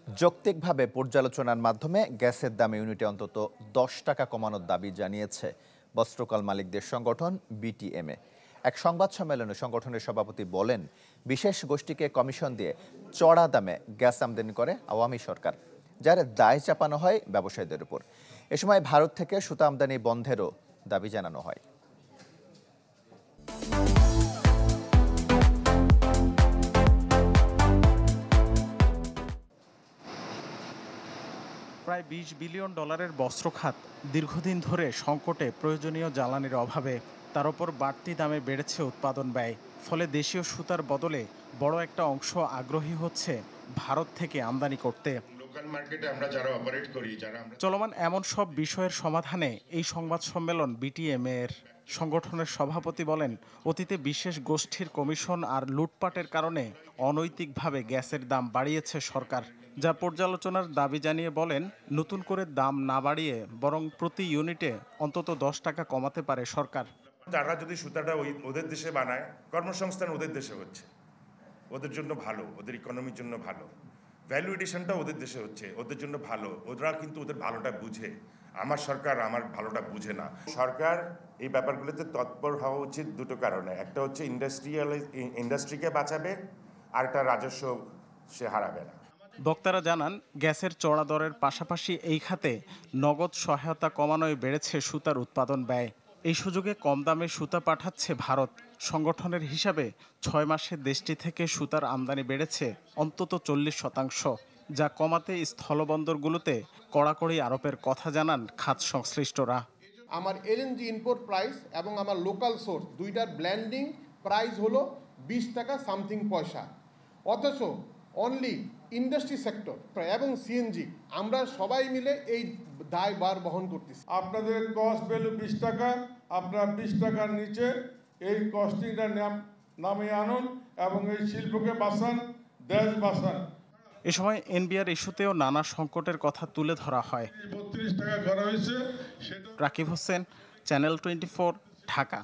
যৌক্তিকভাবে পর্যালোচনার মাধ্যমে গ্যাসের দাম ইউনিটে অন্তত 10 টাকা কমানোর দাবি জানিয়েছে বস্ত্রকল মালিকদের সংগঠন বিটিএমএ। এক সংবাদ সম্মেলনে সংগঠনের সভাপতি বলেন, বিশেষ গোষ্ঠীকে কমিশন দিয়ে চড়া দামে গ্যাস আমদানি করে আওয়ামী সরকার, যার দায় চাপানো হয় ব্যবসায়ীদের উপর। এ সময় ভারত থেকে সুতা আমদানি বন্ধেরও দাবি জানানো হয়। প্রায় $20 বিলিয়ন বস্ত্র খাত দীর্ঘদিন ধরে সংকটে, প্রয়োজনীয় জ্বালানির অভাবে। তার উপর বাড়তি দামে বেড়েছে উৎপাদন ব্যয়। ফলে দেশীয় সুতার বদলে বড় একটা অংশ আগ্রহী হচ্ছে ভারত থেকে আমদানি করতে। চলমান এমন সব বিষয়ের সমাধানে এই সংবাদ সম্মেলন বিটিএমএ এর। সংগঠনের সভাপতি বলেন, অতীতে বিশেষ গোষ্ঠীর কমিশন আর লুটপাটের কারণে অনৈতিকভাবে গ্যাসের দাম বাড়িয়েছে সরকার, যা পর্যালোচনার দাবি জানিয়ে বলেন, নতুন করে দাম না বাড়িয়ে বরং প্রতি ইউনিটে অন্তত 10 টাকা কমাতে পারে সরকার। যারা যদি সুতাটা ওদের দেশে বানায়, কর্মসংস্থান ওদের দেশে হচ্ছে, ওদের জন্য ভালো, ওদের ইকোনমির জন্য ভালো, ভ্যালু এডিশনটা ওদের দেশে হচ্ছে, ওদের জন্য ভালো। ওরা কিন্তু ওদের ভালোটা বুঝে। আমার সরকার আমার ভালোটা বুঝে না। সরকার এই ব্যাপারগুলোতে তৎপর হওয়া উচিত দুটো কারণে। একটা হচ্ছে ইন্ডাস্ট্রিকে বাঁচাবে, আর একটা রাজস্ব সে হারাবে না। বক্তারা জানান, গ্যাসের চড়া দরের পাশাপাশি এই খাতে নগদ সহায়তা কমানোয় বেড়েছে সুতার উৎপাদন ব্যয়। এই সুযোগে কম দামে সুতা পাঠাচ্ছে ভারত। সংগঠনের হিসাবে 6 মাসে দেশটি থেকে সুতার আমদানি বেড়েছে অন্তত 40%, যা কমাতে স্থলবন্দরগুলোতে কড়াকড়ি আরোপের কথা জানান খাত সংশ্লিষ্টরা। আমার এলএনজি ইম্পোর্ট প্রাইস এবং আমার লোকাল সোর্স দুইটার ব্ল্যান্ডিং প্রাইস হলো 20 টাকা সামথিং পয়সা, অথচ অনলি ইন্ডাস্ট্রি সেক্টর এবং সিএনজি আমরা সবাই মিলে এই দায় বার বহন করতেছি। আপনাদের কস্ট ভ্যালু 20 টাকা, আপনার 20 টাকার নিচে এই কস্টিংটা নামিয়ে আনুন এবং এই শিল্পকে বাঁচান, দেশ বাঁচান। এ সময় এনবিআর ইস্যুতেও নানা সংকটের কথা তুলে ধরা হয়। 32 টাকা করা হয়েছে। রাকিব হোসেন, চ্যানেল 24, ঢাকা।